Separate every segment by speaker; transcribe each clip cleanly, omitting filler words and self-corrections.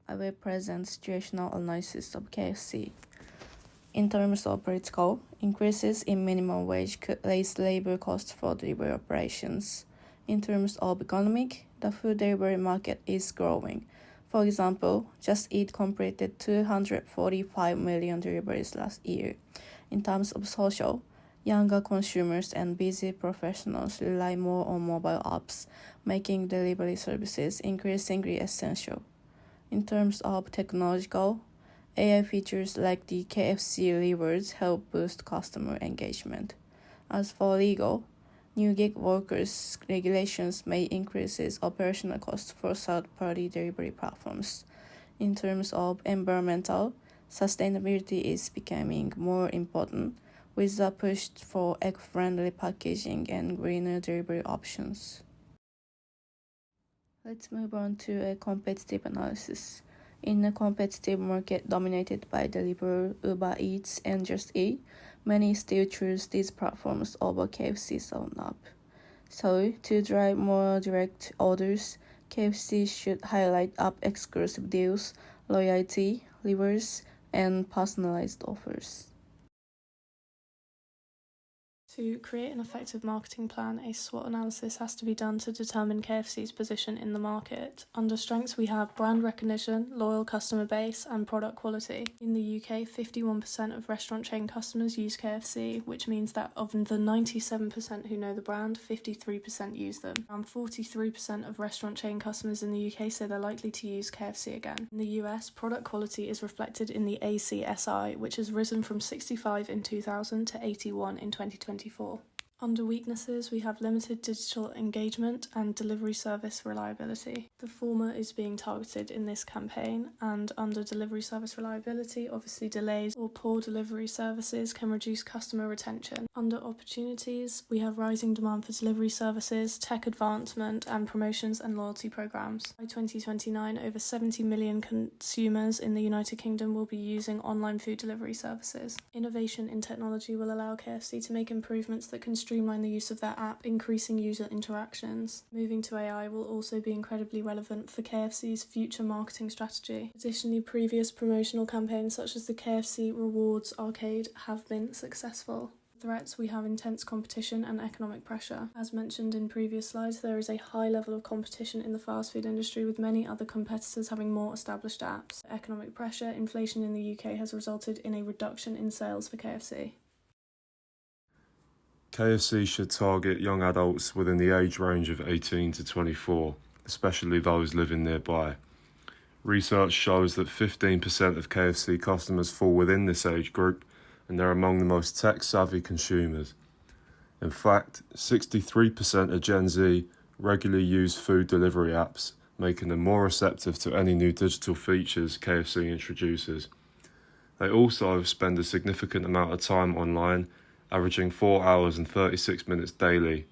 Speaker 1: I will present situational analysis of KFC. In terms of political, increases in minimum wage could raise labor costs for delivery operations. In terms of economic, the food delivery market is growing. For example, Just Eat completed 245 million deliveries last year. In terms of social, younger consumers and busy professionals rely more on mobile apps, making delivery services increasingly essential. In terms of technological, AI features like the KFC rewards help boost customer engagement. As for legal, new gig workers regulations may increase operational costs for third-party delivery platforms. In terms of environmental, sustainability is becoming more important, with the push for eco-friendly packaging and greener delivery options. Let's move on to a competitive analysis. In a competitive market dominated by Deliveroo, Uber Eats, and Just Eat, many still choose these platforms over KFC's own app. So, to drive more direct orders, KFC should highlight app-exclusive deals, loyalty, rewards, and personalized offers.
Speaker 2: To create an effective marketing plan, a SWOT analysis has to be done to determine KFC's position in the market. Under strengths, we have brand recognition, loyal customer base, and product quality. In the UK, 51% of restaurant chain customers use KFC, which means that of the 97% who know the brand, 53% use them. Around 43% of restaurant chain customers in the UK say they're likely to use KFC again. In the US, product quality is reflected in the ACSI, which has risen from 65 in 2000 to 81 in 2024. Under weaknesses, we have limited digital engagement and delivery service reliability. The former is being targeted in this campaign, and under delivery service reliability, obviously delays or poor delivery services can reduce customer retention. Under opportunities, we have rising demand for delivery services, tech advancement, and promotions and loyalty programs. By 2029, over 70 million consumers in the United Kingdom will be using online food delivery services. Innovation in technology will allow KFC to make improvements that can streamline the use of their app, increasing user interactions. Moving to AI will also be incredibly relevant for KFC's future marketing strategy. Additionally, previous promotional campaigns such as the KFC Rewards Arcade have been successful. Threats, we have intense competition and economic pressure. As mentioned in previous slides, there is a high level of competition in the fast food industry, with many other competitors having more established apps. Economic pressure, inflation in the UK has resulted in a reduction in sales for KFC.
Speaker 3: KFC should target young adults within the age range of 18 to 24, especially those living nearby. Research shows that 15% of KFC customers fall within this age group, and they're among the most tech-savvy consumers. In fact, 63% of Gen Z regularly use food delivery apps, making them more receptive to any new digital features KFC introduces. They also spend a significant amount of time online, averaging 4 hours and 36 minutes daily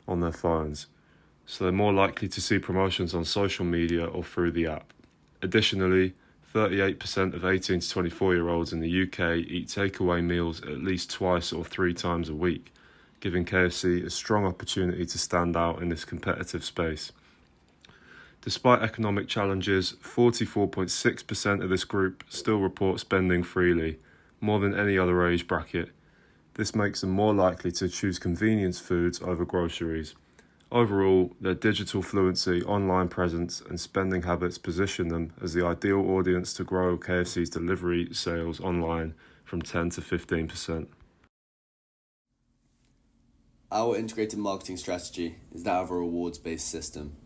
Speaker 3: on their phones, so they're more likely to see promotions on social media or through the app. Additionally, 38% of 18 to 24-year-olds in the UK eat takeaway meals at least twice or 3 times a week, giving KFC a strong opportunity to stand out in this competitive space. Despite economic challenges, 44.6% of this group still report spending freely, more than any other age bracket. This makes them more likely to choose convenience foods over groceries. Overall, their digital fluency, online presence, and spending habits position them as the ideal audience to grow KFC's delivery sales online from 10 to 15%.
Speaker 4: Our integrated marketing strategy is that of a rewards-based system.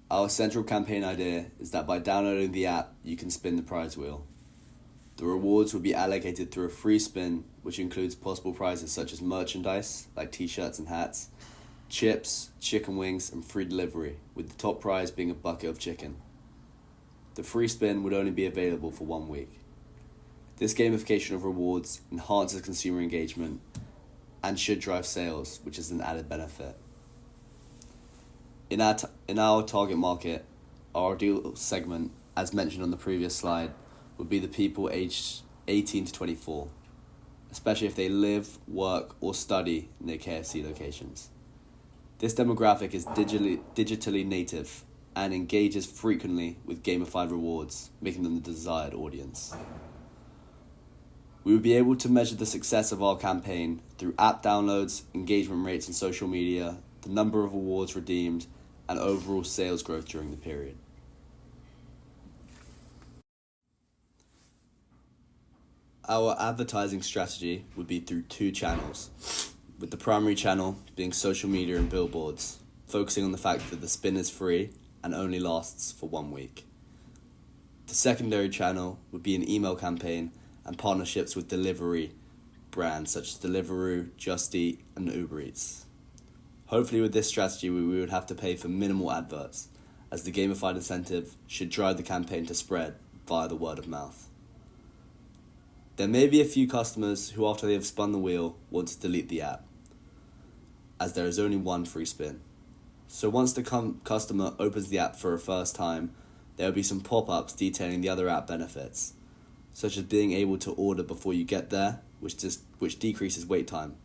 Speaker 4: Our central campaign idea is that by downloading the app, you can spin the prize wheel. The rewards will be allocated through a free spin, which includes possible prizes such as merchandise, like t-shirts and hats, chips, chicken wings, and free delivery, with the top prize being a bucket of chicken. The free spin would only be available for 1 week. This gamification of rewards enhances consumer engagement and should drive sales, which is an added benefit. In our target market, our ideal segment, as mentioned on the previous slide, would be the people aged 18 to 24, especially if they live, work, or study near KFC locations. This demographic is digitally native and engages frequently with gamified rewards, making them the desired audience. We will be able to measure the success of our campaign through app downloads, engagement rates on social media, the number of awards redeemed, and overall sales growth during the period. Our advertising strategy would be through 2 channels, with the primary channel being social media and billboards, focusing on the fact that the spin is free and only lasts for 1 week. The secondary channel would be an email campaign and partnerships with delivery brands such as Deliveroo, Just Eat, and Uber Eats. Hopefully with this strategy we would have to pay for minimal adverts, as the gamified incentive should drive the campaign to spread via the word of mouth. There may be a few customers who, after they have spun the wheel, want to delete the app, as there is only 1 free spin. So once the customer opens the app for a first time, there will be some pop-ups detailing the other app benefits, such as being able to order before you get there, which decreases wait time.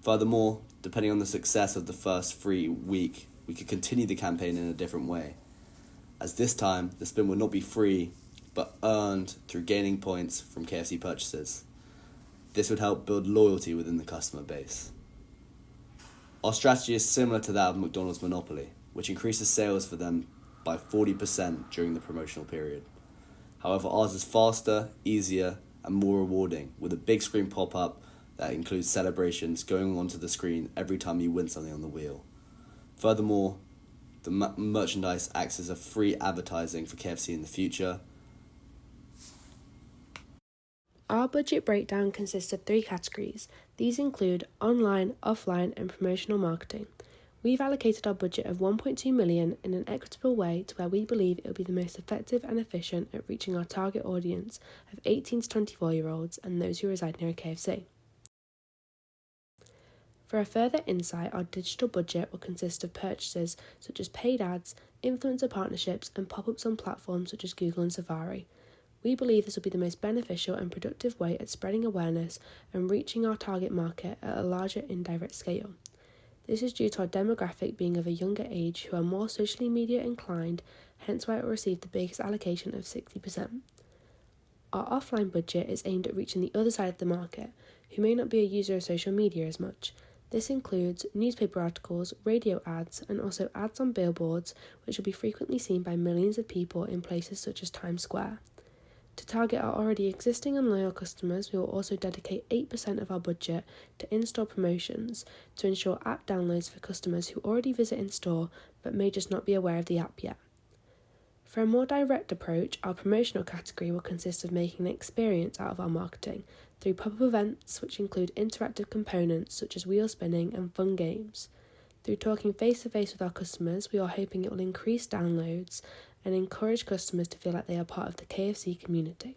Speaker 4: Furthermore, depending on the success of the first free week, we could continue the campaign in a different way, as this time the spin will not be free, but earned through gaining points from KFC purchases. This would help build loyalty within the customer base. Our strategy is similar to that of McDonald's Monopoly, which increases sales for them by 40% during the promotional period. However, ours is faster, easier, and more rewarding, with a big screen pop-up that includes celebrations going onto the screen every time you win something on the wheel. Furthermore, the merchandise acts as a free advertising for KFC in the future.
Speaker 5: Our budget breakdown consists of 3 categories. These include online, offline, and promotional marketing. We've allocated our budget of 1.2 million in an equitable way to where we believe it will be the most effective and efficient at reaching our target audience of 18 to 24-year-olds and those who reside near a KFC. For a further insight, our digital budget will consist of purchases such as paid ads, influencer partnerships, and pop-ups on platforms such as Google and Safari. We believe this will be the most beneficial and productive way at spreading awareness and reaching our target market at a larger indirect scale. This is due to our demographic being of a younger age who are more socially media inclined, hence why it will receive the biggest allocation of 60%. Our offline budget is aimed at reaching the other side of the market, who may not be a user of social media as much. This includes newspaper articles, radio ads, and also ads on billboards, which will be frequently seen by millions of people in places such as Times Square. To target our already existing and loyal customers, we will also dedicate 8% of our budget to in-store promotions to ensure app downloads for customers who already visit in-store but may just not be aware of the app yet. For a more direct approach, our promotional category will consist of making an experience out of our marketing through pop-up events, which include interactive components such as wheel spinning and fun games. Through talking face-to-face with our customers, we are hoping it will increase downloads and encourage customers to feel like they are part of the KFC community.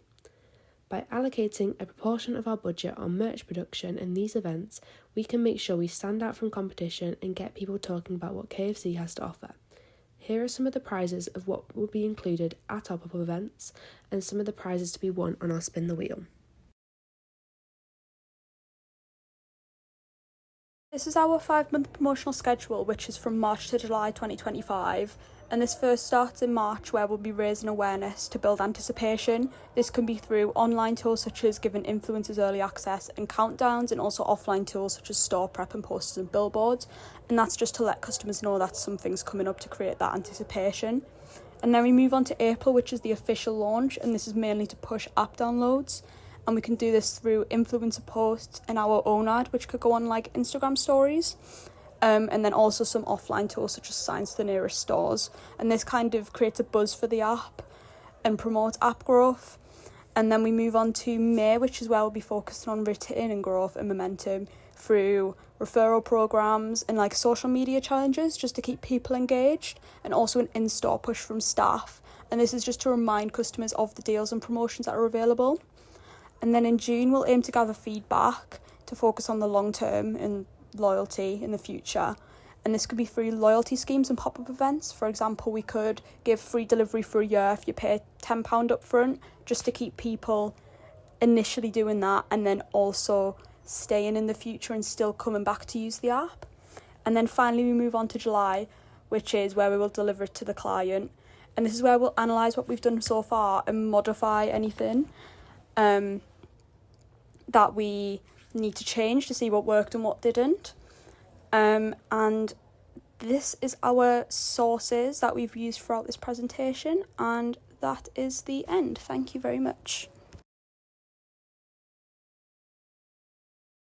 Speaker 5: By allocating a proportion of our budget on merch production and these events, we can make sure we stand out from competition and get people talking about what KFC has to offer. Here are some of the prizes of what will be included at our pop-up events and some of the prizes to be won on our Spin the Wheel.
Speaker 6: This is our 5-month promotional schedule, which is from March to July 2025. And this first starts in March, where we'll be raising awareness to build anticipation. This can be through online tools such as giving influencers early access and countdowns, and also offline tools such as store prep and posters and billboards. And that's just to let customers know that something's coming up to create that anticipation. And then we move on to April, which is the official launch, and this is mainly to push app downloads. And we can do this through influencer posts and our own ad, which could go on like Instagram stories. And then also some offline tools such as signs to the nearest stores. And this kind of creates a buzz for the app and promotes app growth. And then we move on to May, which is where we'll be focusing on retaining growth and momentum through referral programs and like social media challenges just to keep people engaged, and also an in-store push from staff. And this is just to remind customers of the deals and promotions that are available. And then in June, we'll aim to gather feedback to focus on the long term and loyalty in the future. And this could be through loyalty schemes and pop-up events. For example, we could give free delivery for a year if you pay £10 up front, just to keep people initially doing that and then also staying in the future and still coming back to use the app. And then finally we move on to July, which is where we will deliver it to the client. And this is where we'll analyse what we've done so far and modify anything that we need to change to see what worked and what didn't. And this is our sources that we've used throughout this presentation, and that is the end. Thank you very much.